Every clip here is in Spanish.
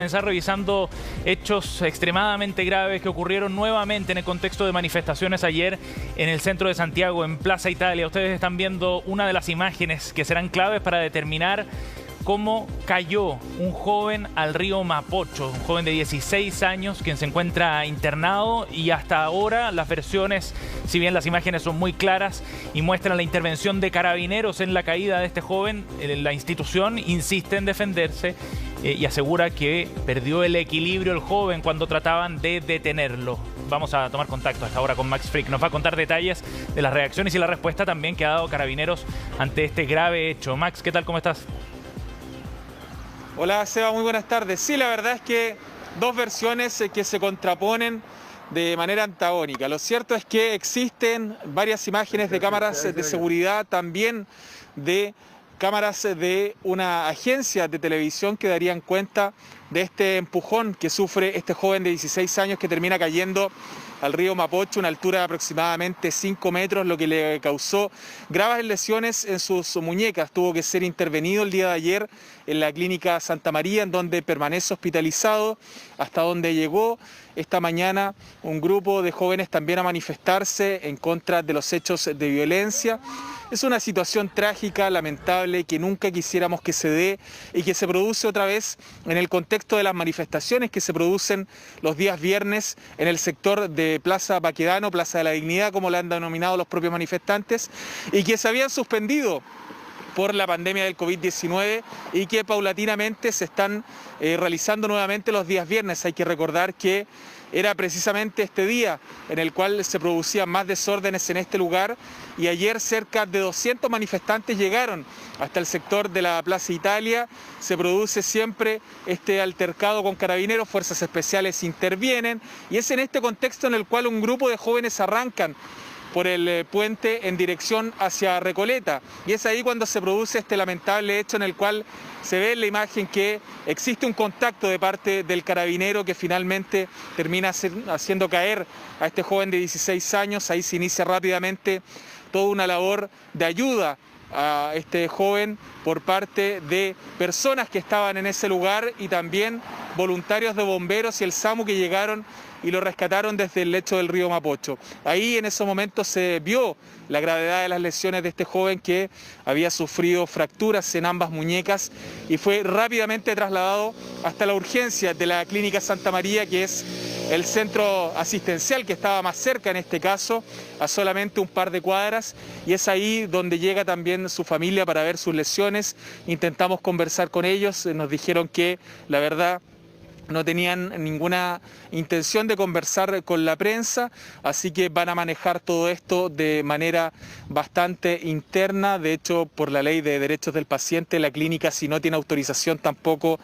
Comenzar revisando hechos extremadamente graves que ocurrieron nuevamente en el contexto de manifestaciones ayer en el centro de Santiago, en Plaza Italia. Ustedes están viendo una de las imágenes que serán claves para determinar cómo cayó un joven al río Mapocho, un joven de 16 años quien se encuentra internado, y hasta ahora las versiones, si bien las imágenes son muy claras y muestran la intervención de carabineros en la caída de este joven, la institución insiste en defenderse y asegura que perdió el equilibrio el joven cuando trataban de detenerlo. Vamos a tomar contacto hasta ahora con Max Frick. Nos va a contar detalles de las reacciones y la respuesta también que ha dado Carabineros ante este grave hecho. Max, ¿qué tal? ¿Cómo estás? Hola Seba, muy buenas tardes. Sí, la verdad es que dos versiones que se contraponen de manera antagónica. Lo cierto es que existen varias imágenes de cámaras de seguridad, también de cámaras de una agencia de televisión que darían cuenta de este empujón que sufre este joven de 16 años que termina cayendo al río Mapocho, una altura de aproximadamente 5 metros, lo que le causó graves lesiones en sus muñecas. Tuvo que ser intervenido el día de ayer en la clínica Santa María, en donde permanece hospitalizado, hasta donde llegó esta mañana un grupo de jóvenes también a manifestarse en contra de los hechos de violencia. Es una situación trágica, lamentable, que nunca quisiéramos que se dé y que se produce otra vez en el contexto de las manifestaciones que se producen los días viernes en el sector de Plaza Baquedano, Plaza de la Dignidad, como la han denominado los propios manifestantes, y que se habían suspendido por la pandemia del COVID-19 y que paulatinamente se están realizando nuevamente los días viernes. Hay que recordar que era precisamente este día en el cual se producían más desórdenes en este lugar, y ayer cerca de 200 manifestantes llegaron hasta el sector de la Plaza Italia. Se produce siempre este altercado con carabineros, fuerzas especiales intervienen, y es en este contexto en el cual un grupo de jóvenes arrancan por el puente en dirección hacia Recoleta, y es ahí cuando se produce este lamentable hecho en el cual se ve en la imagen que existe un contacto de parte del carabinero que finalmente termina haciendo caer a este joven de 16 años. Ahí se inicia rápidamente toda una labor de ayuda a este joven por parte de personas que estaban en ese lugar y también voluntarios de bomberos y el SAMU que llegaron y lo rescataron desde el lecho del río Mapocho. Ahí en esos momentos se vio la gravedad de las lesiones de este joven que había sufrido fracturas en ambas muñecas y fue rápidamente trasladado hasta la urgencia de la clínica Santa María, que es el centro asistencial que estaba más cerca en este caso, a solamente un par de cuadras, y es ahí donde llega también su familia para ver sus lesiones. Intentamos conversar con ellos, nos dijeron que la verdad no tenían ninguna intención de conversar con la prensa, así que van a manejar todo esto de manera bastante interna. De hecho, por la ley de derechos del paciente, la clínica, si no tiene autorización tampoco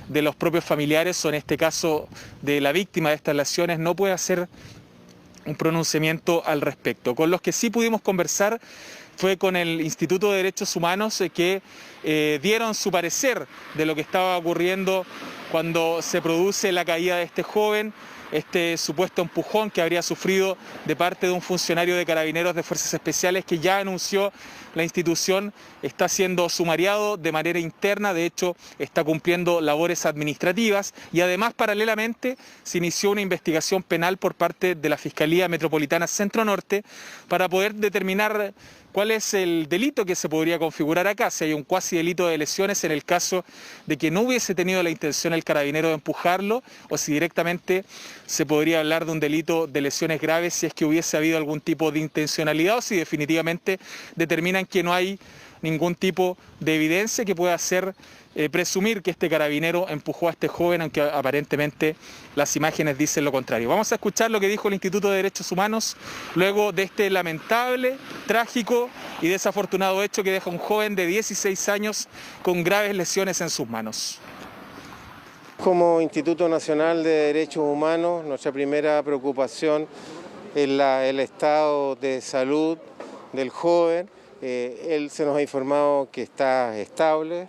de los propios familiares, o en este caso de la víctima de estas lesiones, no puede hacer un pronunciamiento al respecto. Con los que sí pudimos conversar fue con el Instituto de Derechos Humanos, que dieron su parecer de lo que estaba ocurriendo cuando se produce la caída de este joven, este supuesto empujón que habría sufrido de parte de un funcionario de Carabineros de Fuerzas Especiales, que ya anunció la institución está siendo sumariado de manera interna. De hecho, está cumpliendo labores administrativas, y además paralelamente se inició una investigación penal por parte de la Fiscalía Metropolitana Centro Norte para poder determinar cuál es el delito que se podría configurar acá, si hay un cuasi delito de lesiones en el caso de que no hubiese tenido la intención el carabinero de empujarlo, o si directamente se podría hablar de un delito de lesiones graves si es que hubiese habido algún tipo de intencionalidad, o si definitivamente determinan que no hay ningún tipo de evidencia que pueda hacer presumir que este carabinero empujó a este joven, aunque aparentemente las imágenes dicen lo contrario. Vamos a escuchar lo que dijo el Instituto de Derechos Humanos luego de este lamentable, trágico y desafortunado hecho que deja un joven de 16 años con graves lesiones en sus manos. Como Instituto Nacional de Derechos Humanos, nuestra primera preocupación es el estado de salud del joven. Él se nos ha informado que está estable.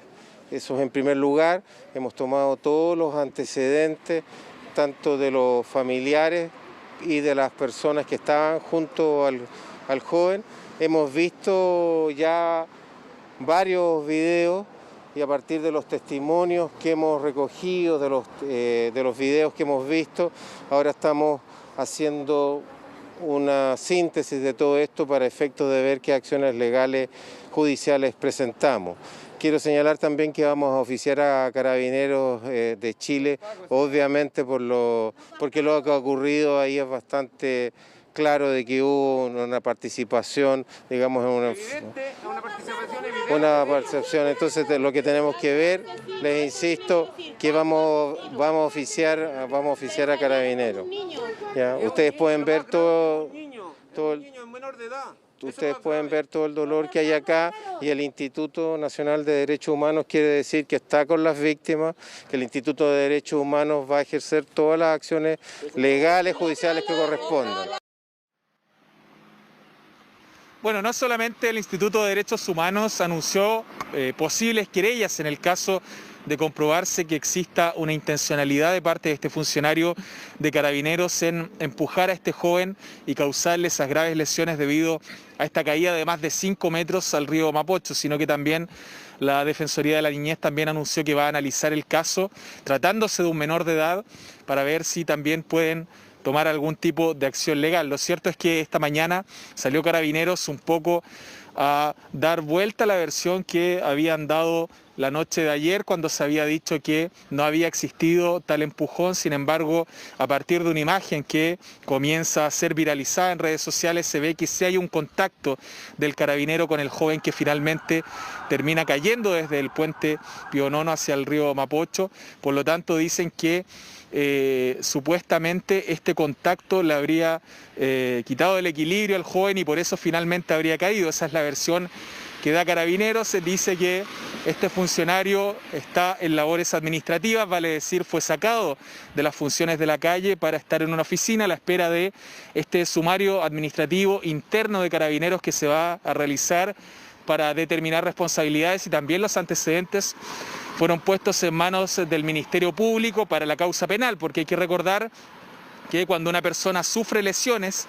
Eso es en primer lugar. Hemos tomado todos los antecedentes, tanto de los familiares y de las personas que estaban junto al joven. Hemos visto ya varios videos y a partir de los testimonios que hemos recogido, de los videos que hemos visto, ahora estamos haciendo una síntesis de todo esto para efectos de ver qué acciones legales judiciales presentamos. Quiero señalar también que vamos a oficiar a Carabineros de Chile, obviamente porque lo que ha ocurrido ahí es bastante claro de que hubo una participación, digamos, en una percepción. Entonces lo que tenemos que ver, les insisto, que vamos a oficiar a Carabineros. ¿Ya? Ustedes pueden ver todo Ustedes pueden ver todo el dolor que hay acá y el Instituto Nacional de Derechos Humanos quiere decir que está con las víctimas, que el Instituto de Derechos Humanos va a ejercer todas las acciones legales, judiciales que correspondan. Bueno, no solamente el Instituto de Derechos Humanos anunció posibles querellas en el caso de comprobarse que exista una intencionalidad de parte de este funcionario de Carabineros en empujar a este joven y causarle esas graves lesiones debido a esta caída de más de 5 metros al río Mapocho, sino que también la Defensoría de la Niñez también anunció que va a analizar el caso, tratándose de un menor de edad, para ver si también pueden tomar algún tipo de acción legal. Lo cierto es que esta mañana salió Carabineros un poco a dar vuelta a la versión que habían dado la noche de ayer, cuando se había dicho que no había existido tal empujón. Sin embargo, a partir de una imagen que comienza a ser viralizada en redes sociales, se ve que sí hay un contacto del carabinero con el joven que finalmente termina cayendo desde el puente Pío Nono hacia el río Mapocho. Por lo tanto, dicen que supuestamente este contacto le habría quitado el equilibrio al joven y por eso finalmente habría caído. Esa es la versión que da Carabineros. Se dice que este funcionario está en labores administrativas, vale decir, fue sacado de las funciones de la calle para estar en una oficina a la espera de este sumario administrativo interno de Carabineros que se va a realizar para determinar responsabilidades, y también los antecedentes fueron puestos en manos del Ministerio Público para la causa penal, porque hay que recordar que cuando una persona sufre lesiones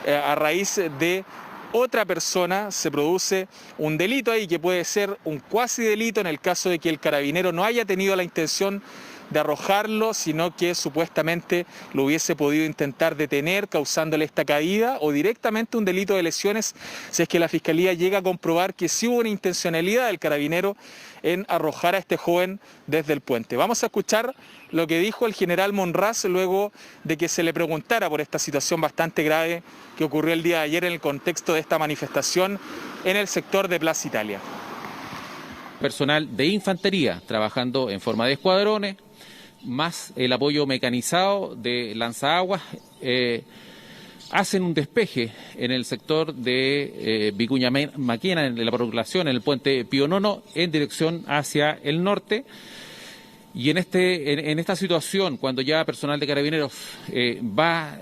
a raíz de otra persona se produce un delito ahí que puede ser un cuasi delito en el caso de que el carabinero no haya tenido la intención de arrojarlo, sino que supuestamente lo hubiese podido intentar detener causándole esta caída, o directamente un delito de lesiones si es que la Fiscalía llega a comprobar que sí hubo una intencionalidad del carabinero en arrojar a este joven desde el puente. Vamos a escuchar lo que dijo el general Monraz luego de que se le preguntara por esta situación bastante grave que ocurrió el día de ayer en el contexto de esta manifestación en el sector de Plaza Italia. Personal de infantería trabajando en forma de escuadrones, más el apoyo mecanizado de lanzaguas, hacen un despeje en el sector de Vicuña Maquena, en la población, en el puente Pío Nono, en dirección hacia el norte. Y en esta situación, cuando ya personal de Carabineros va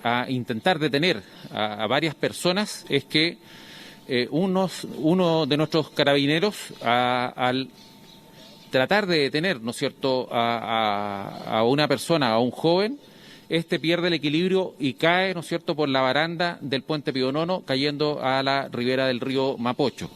a intentar detener a varias personas, es que uno de nuestros carabineros, al tratar de detener, ¿no es cierto?, a una persona, a un joven, este pierde el equilibrio y cae, ¿no es cierto?, por la baranda del puente Pío Nono, cayendo a la ribera del río Mapocho.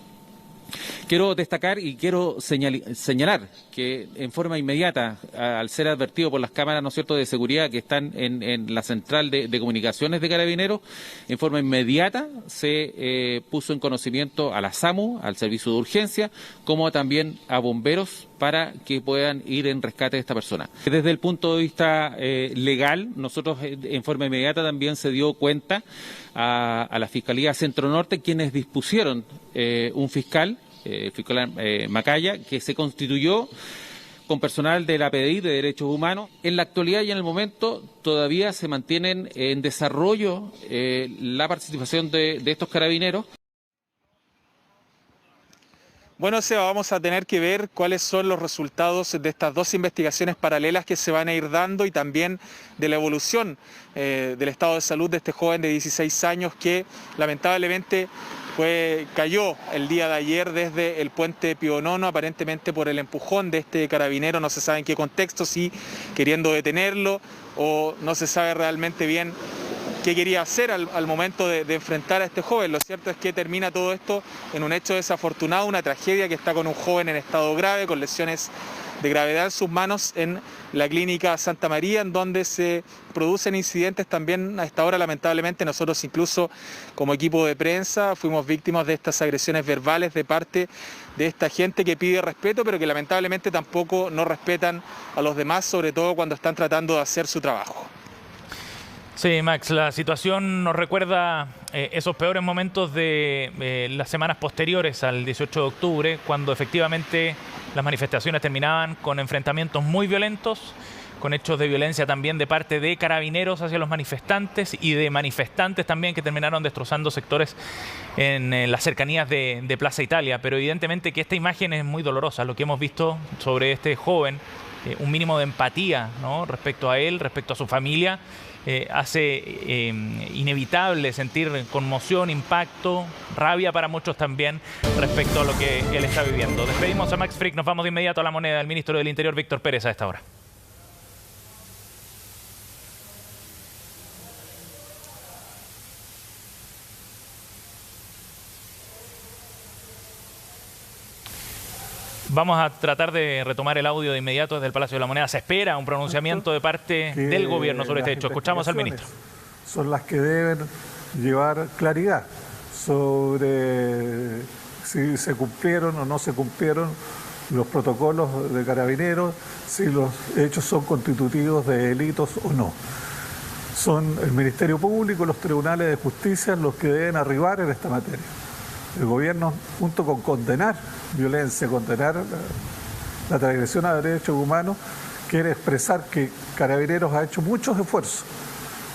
Quiero destacar y quiero señalar que en forma inmediata, al ser advertido por las cámaras, ¿no es cierto?, de seguridad que están en la central de comunicaciones de Carabineros, en forma inmediata se puso en conocimiento a la SAMU, al servicio de urgencia, como también a bomberos para que puedan ir en rescate de esta persona. Desde el punto de vista legal, nosotros en forma inmediata también se dio cuenta a la Fiscalía Centro Norte, quienes dispusieron un fiscal, Macaya, que se constituyó con personal de la PDI de Derechos Humanos. En la actualidad y en el momento todavía se mantienen en desarrollo la participación de estos carabineros. Bueno, Seba, vamos a tener que ver cuáles son los resultados de estas dos investigaciones paralelas que se van a ir dando, y también de la evolución del estado de salud de este joven de 16 años que lamentablemente cayó el día de ayer desde el puente Pío Nono, aparentemente por el empujón de este carabinero. No se sabe en qué contexto, si queriendo detenerlo, o no se sabe realmente bien qué quería hacer al momento de enfrentar a este joven. Lo cierto es que termina todo esto en un hecho desafortunado, una tragedia que está con un joven en estado grave, con lesiones de gravedad en sus manos en la clínica Santa María, en donde se producen incidentes también a esta hora. Lamentablemente nosotros incluso como equipo de prensa fuimos víctimas de estas agresiones verbales de parte de esta gente que pide respeto, pero que lamentablemente tampoco no respetan a los demás, sobre todo cuando están tratando de hacer su trabajo. Sí, Max, la situación nos recuerda esos peores momentos de las semanas posteriores al 18 de octubre, cuando efectivamente las manifestaciones terminaban con enfrentamientos muy violentos, con hechos de violencia también de parte de carabineros hacia los manifestantes y de manifestantes también que terminaron destrozando sectores en las cercanías de Plaza Italia. Pero evidentemente que esta imagen es muy dolorosa, lo que hemos visto sobre este joven, un mínimo de empatía, ¿no?, respecto a él, respecto a su familia. Hace inevitable sentir conmoción, impacto, rabia para muchos también respecto a lo que él está viviendo. Despedimos a Max Frick, nos vamos de inmediato a La Moneda. El ministro del Interior, Víctor Pérez, a esta hora. Vamos a tratar de retomar el audio de inmediato desde el Palacio de la Moneda. Se espera un pronunciamiento de parte del gobierno sobre este hecho. Escuchamos al ministro. Son las que deben llevar claridad sobre si se cumplieron o no se cumplieron los protocolos de carabineros, si los hechos son constitutivos de delitos o no. Son el Ministerio Público, los tribunales de justicia los que deben arribar en esta materia. El gobierno, junto con condenar violencia, condenar la transgresión a derechos humanos, quiere expresar que Carabineros ha hecho muchos esfuerzos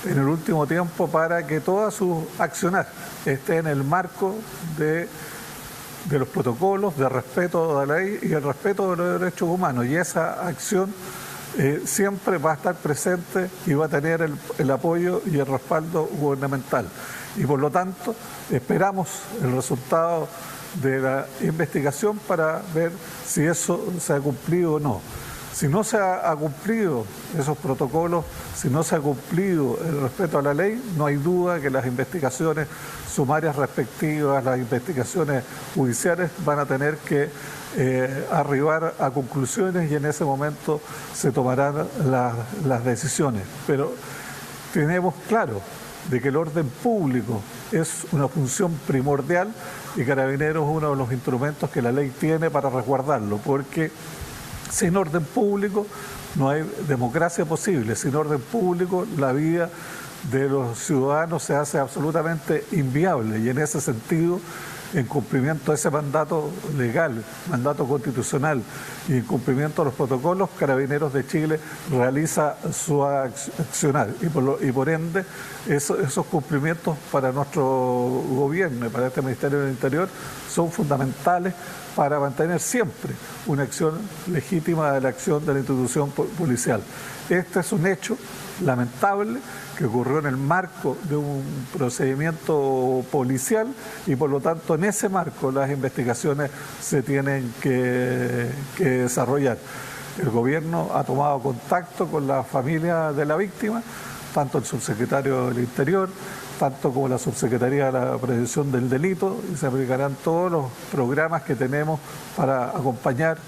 en el último tiempo para que toda su accionar esté en el marco de los protocolos, de respeto de la ley y el respeto de los derechos humanos. Y esa acción siempre va a estar presente y va a tener el apoyo y el respaldo gubernamental. Y por lo tanto esperamos el resultado de la investigación para ver si eso se ha cumplido o no. Si no se ha cumplido esos protocolos, si no se ha cumplido el respeto a la ley, no hay duda que las investigaciones sumarias respectivas, las investigaciones judiciales van a tener que arribar a conclusiones y en ese momento se tomarán las decisiones. Pero tenemos claro de que el orden público es una función primordial y Carabineros es uno de los instrumentos que la ley tiene para resguardarlo, porque sin orden público no hay democracia posible, sin orden público la vida de los ciudadanos se hace absolutamente inviable y en ese sentido, en cumplimiento de ese mandato legal, mandato constitucional y en cumplimiento de los protocolos, Carabineros de Chile realiza su accionar y por ende esos cumplimientos para nuestro gobierno y para este Ministerio del Interior son fundamentales para mantener siempre una acción legítima de la acción de la institución policial. Este es un hecho lamentable que ocurrió en el marco de un procedimiento policial y por lo tanto en ese marco las investigaciones se tienen que desarrollar. El gobierno ha tomado contacto con la familia de la víctima, tanto el subsecretario del Interior, tanto como la Subsecretaría de la Prevención del Delito, y se aplicarán todos los programas que tenemos para acompañar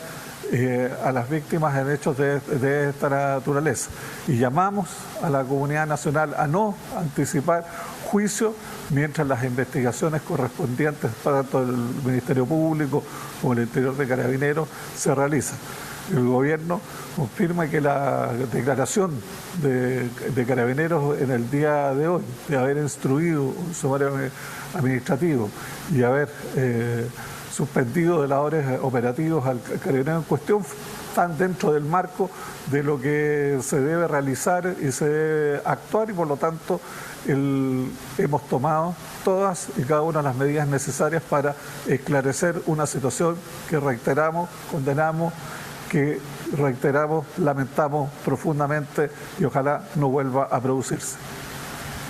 a las víctimas en hechos de esta naturaleza. Y llamamos a la comunidad nacional a no anticipar juicios mientras las investigaciones correspondientes, tanto del Ministerio Público como el Interior de Carabineros, se realizan. El gobierno confirma que la declaración de Carabineros en el día de hoy, de haber instruido un sumario administrativo y haber suspendido de labores operativos al carabinero en cuestión, están dentro del marco de lo que se debe realizar y se debe actuar y por lo tanto hemos tomado todas y cada una de las medidas necesarias para esclarecer una situación que reiteramos, condenamos, que reiteramos, lamentamos profundamente y ojalá no vuelva a producirse.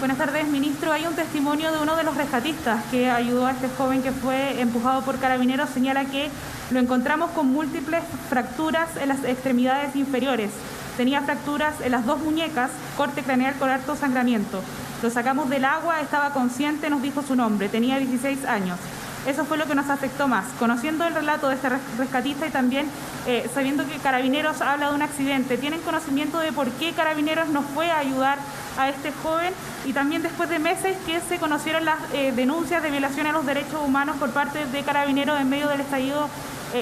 Buenas tardes, ministro. Hay un testimonio de uno de los rescatistas que ayudó a este joven que fue empujado por Carabineros. Señala que lo encontramos con múltiples fracturas en las extremidades inferiores. Tenía fracturas en las dos muñecas, corte craneal con harto sangramiento. Lo sacamos del agua, estaba consciente, nos dijo su nombre, tenía 16 años. Eso fue lo que nos afectó más. Conociendo el relato de este rescatista y también sabiendo que Carabineros habla de un accidente, ¿tienen conocimiento de por qué Carabineros no fue a ayudar a este joven? Y también después de meses que se conocieron las denuncias de violación a los derechos humanos por parte de Carabineros en medio del estallido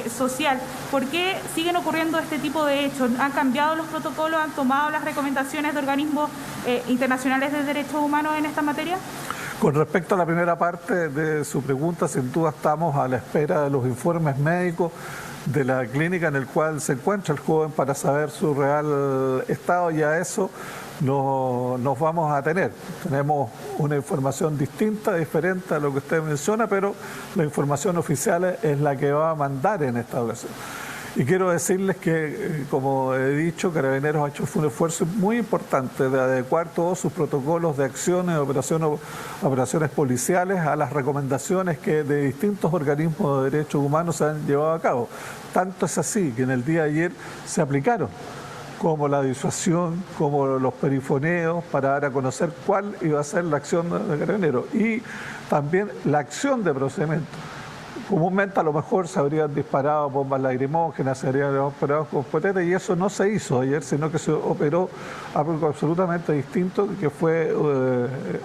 social. ¿Por qué siguen ocurriendo este tipo de hechos? ¿Han cambiado los protocolos? ¿Han tomado las recomendaciones de organismos internacionales de derechos humanos en esta materia? Con respecto a la primera parte de su pregunta, sin duda estamos a la espera de los informes médicos de la clínica en el cual se encuentra el joven para saber su real estado, y a eso nos vamos a tener. Tenemos una información distinta, diferente a lo que usted menciona, pero la información oficial es la que va a mandar en esta ocasión. Y quiero decirles que, como he dicho, Carabineros ha hecho un esfuerzo muy importante de adecuar todos sus protocolos de acciones, operaciones policiales a las recomendaciones que de distintos organismos de derechos humanos se han llevado a cabo. Tanto es así que en el día de ayer se aplicaron, como la disuasión, como los perifoneos, para dar a conocer cuál iba a ser la acción de Carabineros y también la acción de procedimiento. Comúnmente a lo mejor se habrían disparado bombas lacrimógenas, se habrían operado con cohetes, y eso no se hizo ayer, sino que se operó algo absolutamente distinto, que fue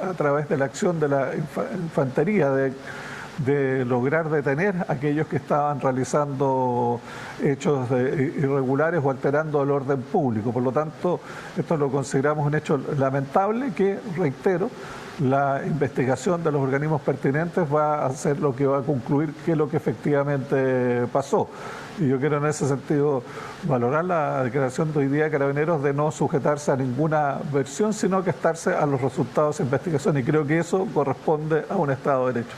a través de la acción de la infantería, de lograr detener a aquellos que estaban realizando hechos irregulares o alterando el orden público. Por lo tanto, esto lo consideramos un hecho lamentable que, reitero, la investigación de los organismos pertinentes va a ser lo que va a concluir qué es lo que efectivamente pasó. Y yo quiero en ese sentido valorar la declaración de hoy día de Carabineros de no sujetarse a ninguna versión, sino que estarse a los resultados de investigación. Y creo que eso corresponde a un Estado de Derecho.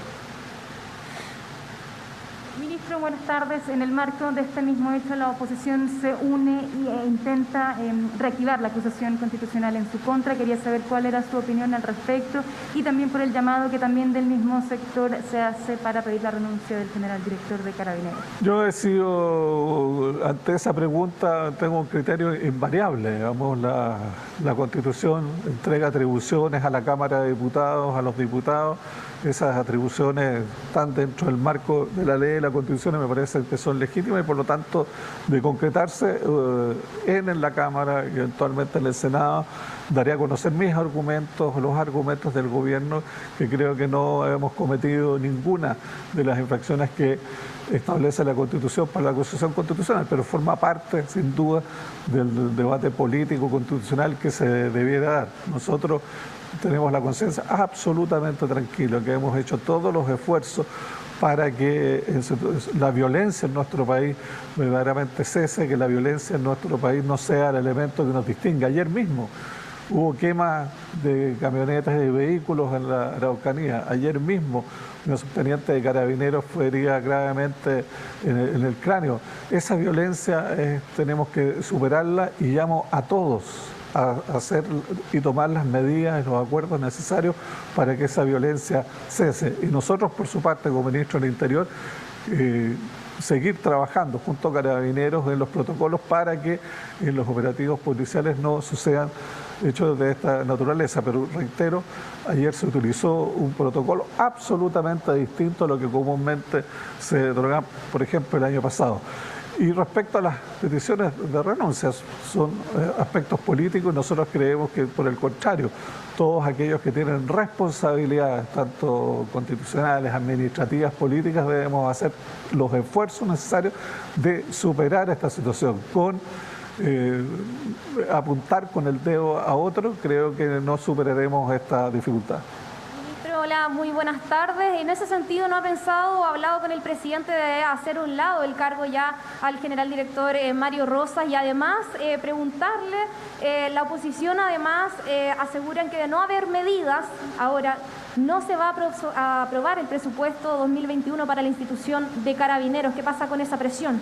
Buenas tardes. En el marco de este mismo hecho, la oposición se une e intenta reactivar la acusación constitucional en su contra. Quería saber cuál era su opinión al respecto y también por el llamado que también del mismo sector se hace para pedir la renuncia del general director de Carabineros. Yo he sido, ante esa pregunta, tengo un criterio invariable. Digamos, la Constitución entrega atribuciones a la Cámara de Diputados, a los diputados. Esas atribuciones están dentro del marco de la ley de la Constitución y me parece que son legítimas y por lo tanto de concretarse en la Cámara y eventualmente en el Senado daré a conocer mis argumentos, los argumentos del gobierno, que creo que no hemos cometido ninguna de las infracciones que establece la Constitución para la acusación constitucional, pero forma parte sin duda del debate político constitucional que se debiera dar. Nosotros tenemos la conciencia absolutamente tranquila, que hemos hecho todos los esfuerzos para que la violencia en nuestro país verdaderamente cese, que la violencia en nuestro país no sea el elemento que nos distinga. Ayer mismo hubo quema de camionetas y de vehículos en la Araucanía. Ayer mismo un subteniente de Carabineros fue herida gravemente en el cráneo. Esa violencia tenemos que superarla y llamo a todos a hacer y tomar las medidas y los acuerdos necesarios para que esa violencia cese. Y nosotros, por su parte, como ministro del Interior, seguir trabajando junto a Carabineros en los protocolos para que en los operativos policiales no sucedan hechos de esta naturaleza. Pero reitero, ayer se utilizó un protocolo absolutamente distinto a lo que comúnmente se otorgaba, por ejemplo, el año pasado. Y respecto a las peticiones de renuncias, son aspectos políticos y nosotros creemos que, por el contrario, todos aquellos que tienen responsabilidades, tanto constitucionales, administrativas, políticas, debemos hacer los esfuerzos necesarios de superar esta situación. Con apuntar con el dedo a otro, creo que no superaremos esta dificultad. Hola, muy buenas tardes. En ese sentido, ¿no ha pensado o hablado con el presidente de hacer a un lado el cargo ya al general director Mario Rosas? Y además, preguntarle, la oposición además aseguran que de no haber medidas, ahora no se va a aprobar el presupuesto 2021 para la institución de Carabineros. ¿Qué pasa con esa presión?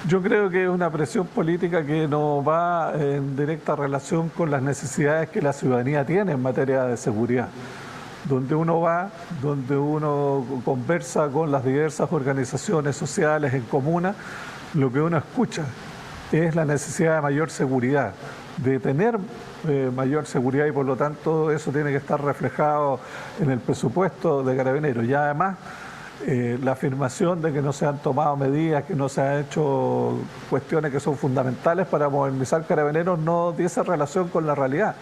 Yo creo que es una presión política que no va en directa relación con las necesidades que la ciudadanía tiene en materia de seguridad. Donde uno va, donde uno conversa con las diversas organizaciones sociales en comuna, lo que uno escucha es la necesidad de mayor seguridad, de tener mayor seguridad, y por lo tanto eso tiene que estar reflejado en el presupuesto de Carabineros. Y además la afirmación de que no se han tomado medidas, que no se han hecho cuestiones que son fundamentales para modernizar Carabineros, no tiene relación con la realidad.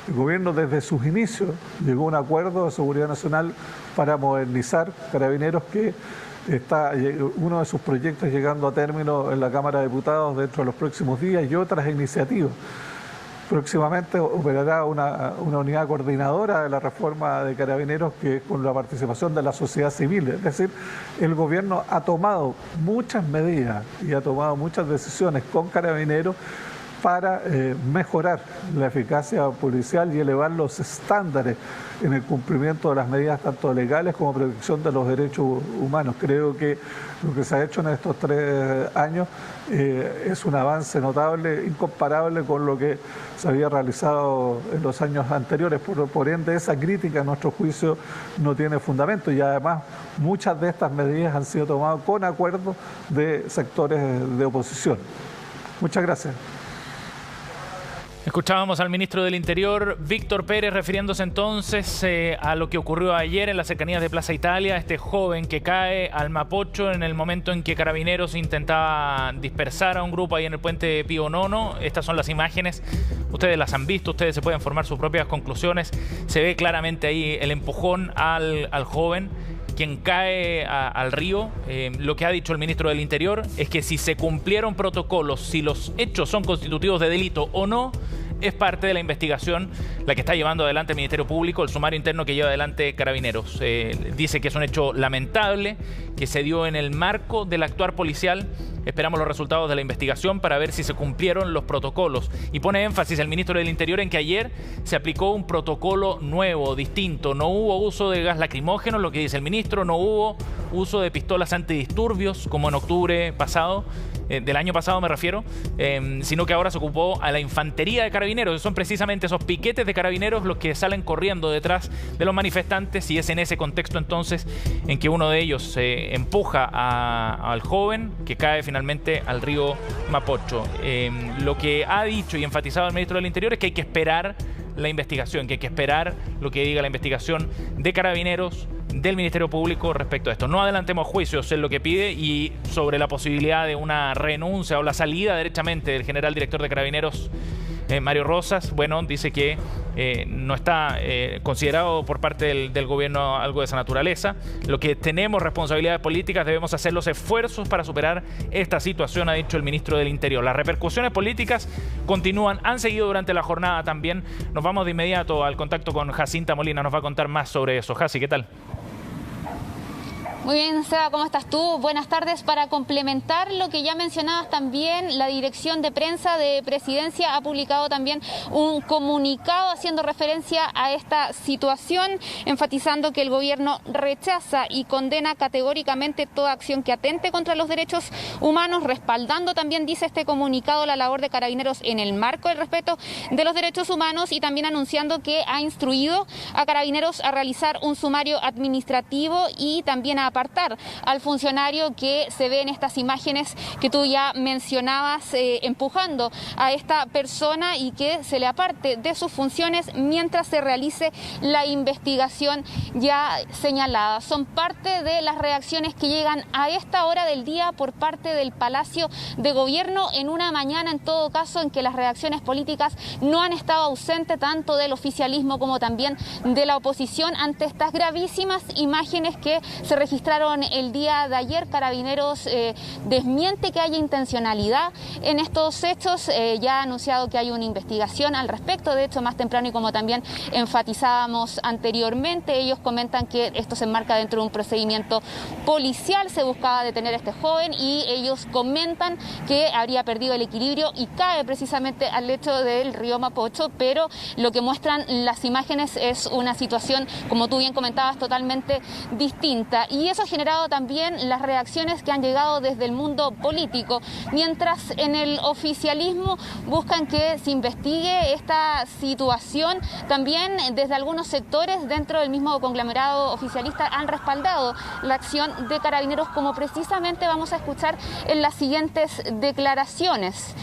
El gobierno desde sus inicios llegó a un acuerdo de seguridad nacional para modernizar Carabineros, que está uno de sus proyectos llegando a término en la Cámara de Diputados dentro de los próximos días, y otras iniciativas. Próximamente operará una unidad coordinadora de la reforma de Carabineros, que con la participación de la sociedad civil. Es decir, el gobierno ha tomado muchas medidas y ha tomado muchas decisiones con Carabineros para mejorar la eficacia policial y elevar los estándares en el cumplimiento de las medidas tanto legales como protección de los derechos humanos. Creo que lo que se ha hecho en estos 3 años es un avance notable, incomparable con lo que se había realizado en los años anteriores. Por ende, esa crítica, a nuestro juicio, no tiene fundamento, y además muchas de estas medidas han sido tomadas con acuerdo de sectores de oposición. Muchas gracias. Escuchábamos al ministro del Interior, Víctor Pérez, refiriéndose entonces a lo que ocurrió ayer en las cercanías de Plaza Italia, este joven que cae al Mapocho en el momento en que Carabineros intentaba dispersar a un grupo ahí en el puente Pío IX. Estas son las imágenes, ustedes las han visto, ustedes se pueden formar sus propias conclusiones. Se ve claramente ahí el empujón al joven, quien cae al río. Lo que ha dicho el ministro del Interior es que si se cumplieron protocolos, si los hechos son constitutivos de delito o no, es parte de la investigación la que está llevando adelante el Ministerio Público, el sumario interno que lleva adelante Carabineros. Dice que es un hecho lamentable, que se dio en el marco del actuar policial. Esperamos los resultados de la investigación para ver si se cumplieron los protocolos. Y pone énfasis el ministro del Interior en que ayer se aplicó un protocolo nuevo, distinto. No hubo uso de gas lacrimógeno, lo que dice el ministro, no hubo uso de pistolas antidisturbios, como en octubre pasado, del año pasado me refiero, sino que ahora se ocupó a la infantería de Carabineros. Son precisamente esos piquetes de Carabineros los que salen corriendo detrás de los manifestantes, y es en ese contexto entonces en que uno de ellos empuja al joven, que cae finalmente al río Mapocho. Lo que ha dicho y enfatizado el ministro del Interior es que hay que esperar la investigación, que hay que esperar lo que diga la investigación de Carabineros, del Ministerio Público respecto a esto. No adelantemos juicios, es lo que pide, y sobre la posibilidad de una renuncia o la salida derechamente del general director de Carabineros, Mario Rosas, bueno, dice que no está considerado por parte del gobierno algo de esa naturaleza. Lo que tenemos responsabilidades políticas, debemos hacer los esfuerzos para superar esta situación, ha dicho el ministro del Interior. Las repercusiones políticas continúan, han seguido durante la jornada también. Nos vamos de inmediato al contacto con Jacinta Molina, nos va a contar más sobre eso. Jaci, ¿qué tal? Muy bien, Seba, ¿cómo estás tú? Buenas tardes. Para complementar lo que ya mencionabas también, la Dirección de Prensa de Presidencia ha publicado también un comunicado haciendo referencia a esta situación, enfatizando que el gobierno rechaza y condena categóricamente toda acción que atente contra los derechos humanos, respaldando también, dice este comunicado, la labor de Carabineros en el marco del respeto de los derechos humanos, y también anunciando que ha instruido a Carabineros a realizar un sumario administrativo y también a apartar al funcionario que se ve en estas imágenes que tú ya mencionabas, empujando a esta persona, y que se le aparte de sus funciones mientras se realice la investigación ya señalada. Son parte de las reacciones que llegan a esta hora del día por parte del Palacio de Gobierno, en una mañana en todo caso en que las reacciones políticas no han estado ausentes, tanto del oficialismo como también de la oposición, ante estas gravísimas imágenes que se registraron el día de ayer. Carabineros desmiente que haya intencionalidad en estos hechos, ya ha anunciado que hay una investigación al respecto. De hecho, más temprano, y como también enfatizábamos anteriormente, ellos comentan que esto se enmarca dentro de un procedimiento policial. Se buscaba detener a este joven y ellos comentan que habría perdido el equilibrio y cae precisamente al lecho del río Mapocho, pero lo que muestran las imágenes es una situación, como tú bien comentabas, totalmente distinta. Y y eso ha generado también las reacciones que han llegado desde el mundo político, mientras en el oficialismo buscan que se investigue esta situación. También desde algunos sectores dentro del mismo conglomerado oficialista han respaldado la acción de Carabineros, como precisamente vamos a escuchar en las siguientes declaraciones.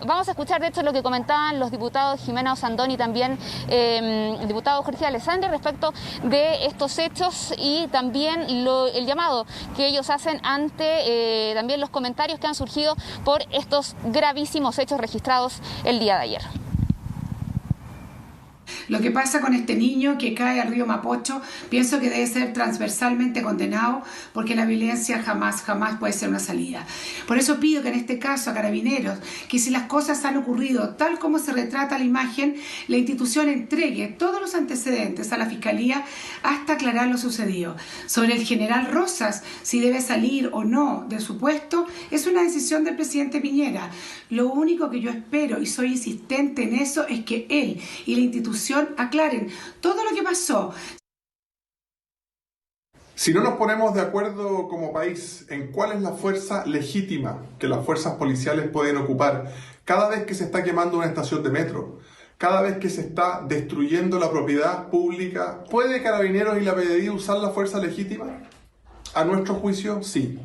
Vamos a escuchar de hecho lo que comentaban los diputados Jimena Osandón y también el diputado Jorge Alessandri respecto de estos hechos y también el llamado que ellos hacen ante también los comentarios que han surgido por estos gravísimos hechos registrados el día de ayer. Lo que pasa con este niño que cae al río Mapocho, pienso que debe ser transversalmente condenado, porque la violencia jamás puede ser una salida. Por eso pido que en este caso a Carabineros, que si las cosas han ocurrido tal como se retrata la imagen, la institución entregue todos los antecedentes a la Fiscalía hasta aclarar lo sucedido. Sobre el general Rosas, si debe salir o no de su puesto, es una decisión del presidente Piñera. Lo único que yo espero, y soy insistente en eso, es que él y la institución aclaren todo lo que pasó. Si no nos ponemos de acuerdo como país en cuál es la fuerza legítima que las fuerzas policiales pueden ocupar cada vez que se está quemando una estación de metro, cada vez que se está destruyendo la propiedad pública, ¿puede Carabineros y la PDI usar la fuerza legítima? A nuestro juicio, sí.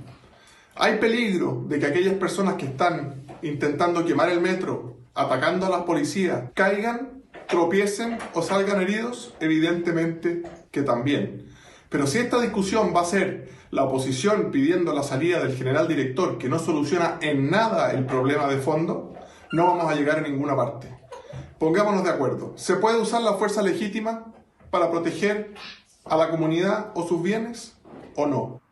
Hay peligro de que aquellas personas que están intentando quemar el metro, atacando a las policías, caigan, tropiecen o salgan heridos, evidentemente que también. Pero si esta discusión va a ser la oposición pidiendo la salida del general director, que no soluciona en nada el problema de fondo, no vamos a llegar a ninguna parte. Pongámonos de acuerdo. ¿Se puede usar la fuerza legítima para proteger a la comunidad o sus bienes o no?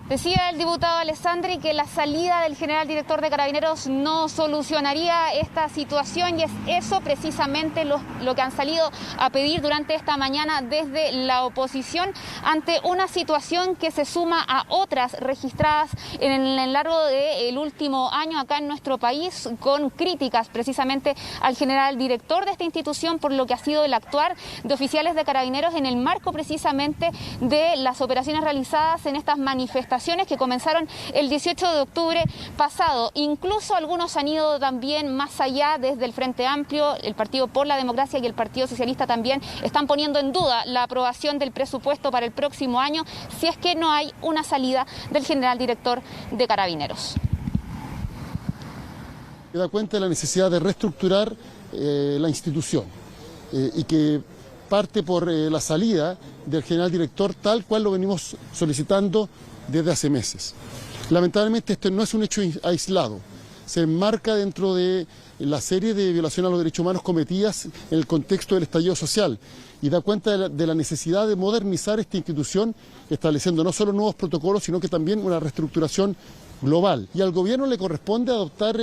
Decía el diputado Alessandri que la salida del general director de Carabineros no solucionaría esta situación, y es eso precisamente lo que han salido a pedir durante esta mañana desde la oposición, ante una situación que se suma a otras registradas en el largo del último año acá en nuestro país, con críticas precisamente al general director de esta institución por lo que ha sido el actuar de oficiales de Carabineros en el marco precisamente de las operaciones realizadas en estas manifestaciones que comenzaron el 18 de octubre pasado. Incluso algunos han ido también más allá desde el Frente Amplio, el Partido por la Democracia y el Partido Socialista también están poniendo en duda la aprobación del presupuesto para el próximo año si es que no hay una salida del general director de Carabineros. Se da cuenta de la necesidad de reestructurar la institución y que parte por la salida del general director tal cual lo venimos solicitando desde hace meses. Lamentablemente esto no es un hecho aislado, se enmarca dentro de la serie de violaciones a los derechos humanos cometidas en el contexto del estallido social y da cuenta de la necesidad de modernizar esta institución, estableciendo no solo nuevos protocolos, sino que también una reestructuración global. Y al gobierno le corresponde adoptar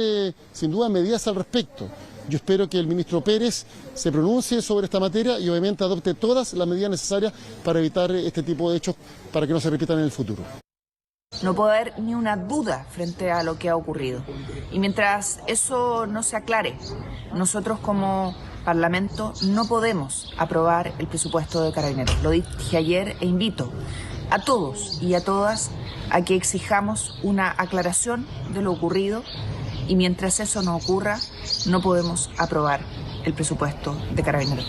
sin duda medidas al respecto. Yo espero que el ministro Pérez se pronuncie sobre esta materia y obviamente adopte todas las medidas necesarias para evitar este tipo de hechos para que no se repitan en el futuro. No puede haber ni una duda frente a lo que ha ocurrido. Y mientras eso no se aclare, nosotros como Parlamento no podemos aprobar el presupuesto de Carabineros. Lo dije ayer e invito a todos y a todas a que exijamos una aclaración de lo ocurrido, y mientras eso no ocurra, no podemos aprobar el presupuesto de Carabineros.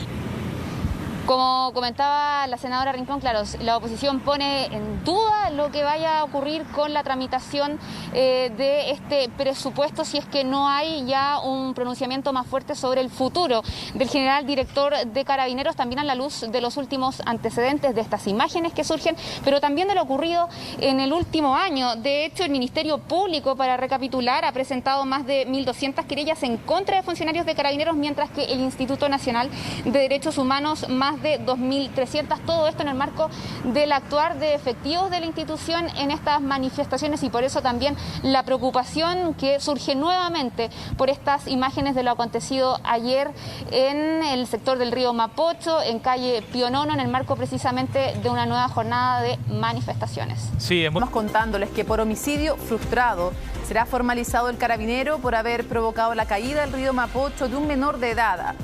Como comentaba la senadora Rincón, claro, la oposición pone en duda lo que vaya a ocurrir con la tramitación de este presupuesto si es que no hay ya un pronunciamiento más fuerte sobre el futuro del general director de Carabineros, también a la luz de los últimos antecedentes de estas imágenes que surgen, pero también de lo ocurrido en el último año. De hecho, el Ministerio Público, para recapitular, ha presentado más de 1.200 querellas en contra de funcionarios de Carabineros, mientras que el Instituto Nacional de Derechos Humanos más de 2.300, todo esto en el marco del actuar de efectivos de la institución en estas manifestaciones, y por eso también la preocupación que surge nuevamente por estas imágenes de lo acontecido ayer en el sector del río Mapocho, en calle Pío Nono, en el marco precisamente de una nueva jornada de manifestaciones. Sí, estamos contándoles que por homicidio frustrado será formalizado el carabinero por haber provocado la caída del río Mapocho de un menor de edad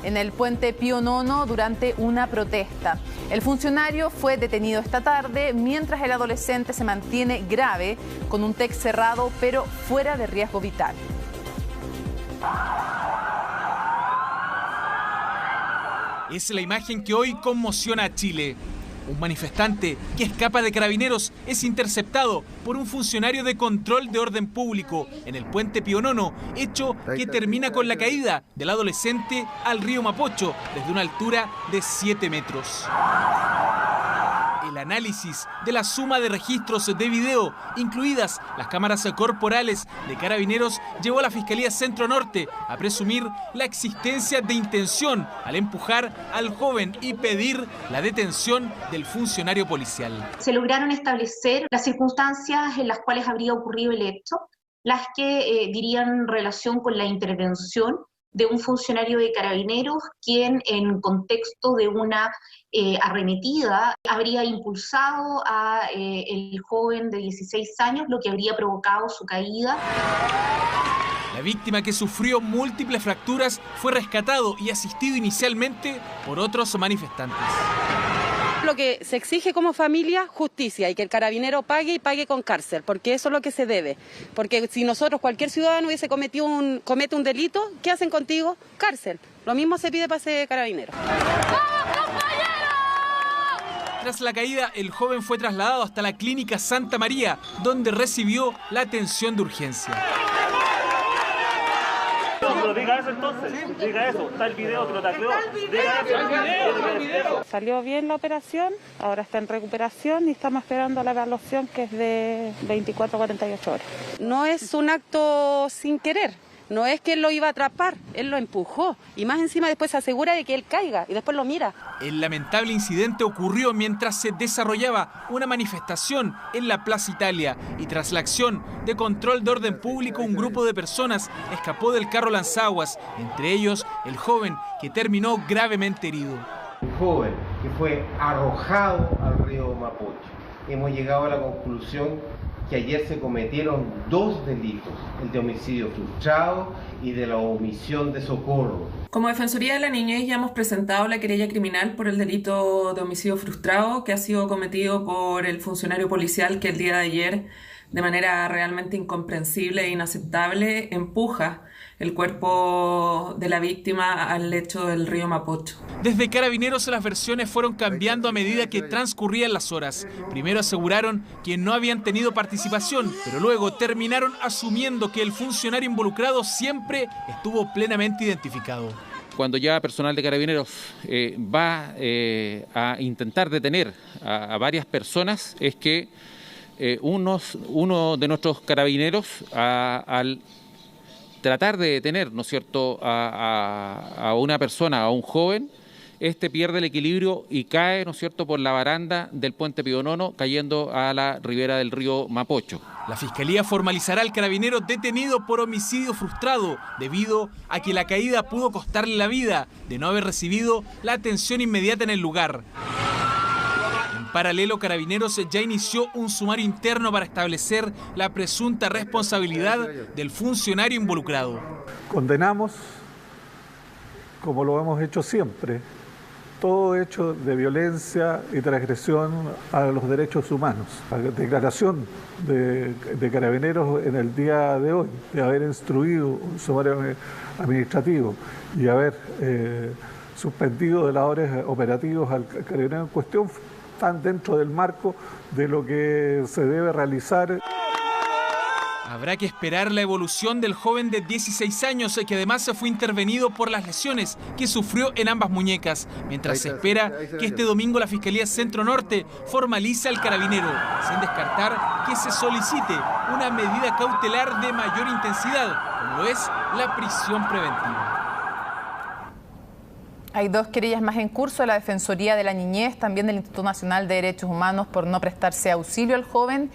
en el puente Pío Nono durante una protesta. El funcionario fue detenido esta tarde, mientras el adolescente se mantiene grave, con un TEC cerrado, pero fuera de riesgo vital. Es la imagen que hoy conmociona a Chile. Un manifestante que escapa de Carabineros es interceptado por un funcionario de control de orden público en el puente Pío Nono, hecho que termina con la caída del adolescente al río Mapocho desde una altura de 7 metros. El análisis de la suma de registros de video, incluidas las cámaras corporales de Carabineros, llevó a la Fiscalía Centro Norte a presumir la existencia de intención al empujar al joven y pedir la detención del funcionario policial. Se lograron establecer las circunstancias en las cuales habría ocurrido el hecho, las que dirían relación con la intervención de un funcionario de Carabineros, quien en contexto de una arremetida habría impulsado a el joven de 16 años, lo que habría provocado su caída. La víctima, que sufrió múltiples fracturas, fue rescatado y asistido inicialmente por otros manifestantes. Lo que se exige como familia, justicia, y que el carabinero pague y pague con cárcel, porque eso es lo que se debe. Porque si nosotros, cualquier ciudadano hubiese comete un delito, ¿qué hacen contigo? Cárcel. Lo mismo se pide para ese carabinero. Tras la caída, el joven fue trasladado hasta la clínica Santa María, donde recibió la atención de urgencia. Pero diga eso entonces, diga eso, está el video que lo tacleó. Salió bien la operación, ahora está en recuperación y estamos esperando la evaluación, que es de 24 a 48 horas. No es un acto sin querer, no es que él lo iba a atrapar, él lo empujó y más encima después se asegura de que él caiga y después lo mira. El lamentable incidente ocurrió mientras se desarrollaba una manifestación en la Plaza Italia y tras la acción de control de orden público, un grupo de personas escapó del carro lanzaguas, entre ellos el joven que terminó gravemente herido. Un joven que fue arrojado al río Mapocho. Hemos llegado a la conclusión que ayer se cometieron 2 delitos, el de homicidio frustrado y de la omisión de socorro. Como Defensoría de la Niñez ya hemos presentado la querella criminal por el delito de homicidio frustrado que ha sido cometido por el funcionario policial que el día de ayer, de manera realmente incomprensible e inaceptable, empuja el cuerpo de la víctima al lecho del río Mapocho. Desde Carabineros las versiones fueron cambiando a medida que transcurrían las horas. Primero aseguraron que no habían tenido participación, pero luego terminaron asumiendo que el funcionario involucrado siempre estuvo plenamente identificado. Cuando ya personal de Carabineros va a intentar detener a varias personas, es que uno de nuestros carabineros al tratar de detener, ¿no es cierto?, a una persona, a un joven, pierde el equilibrio y cae, ¿no es cierto?, por la baranda del puente Pío Nono, cayendo a la ribera del río Mapocho. La Fiscalía formalizará al carabinero detenido por homicidio frustrado, debido a que la caída pudo costarle la vida, de no haber recibido la atención inmediata en el lugar. En paralelo, Carabineros ya inició un sumario interno para establecer la presunta responsabilidad del funcionario involucrado. Condenamos, como lo hemos hecho siempre, todo hecho de violencia y transgresión a los derechos humanos. La declaración de Carabineros en el día de hoy, de haber instruido un sumario administrativo y haber suspendido de labores operativos al carabinero en cuestión, están dentro del marco de lo que se debe realizar. Habrá que esperar la evolución del joven de 16 años, que además se fue intervenido por las lesiones que sufrió en ambas muñecas, mientras se espera que este domingo la Fiscalía Centro Norte formalice al carabinero, sin descartar que se solicite una medida cautelar de mayor intensidad, como lo es la prisión preventiva. Hay 2 querellas más en curso de la Defensoría de la Niñez, también del Instituto Nacional de Derechos Humanos, por no prestarse auxilio al joven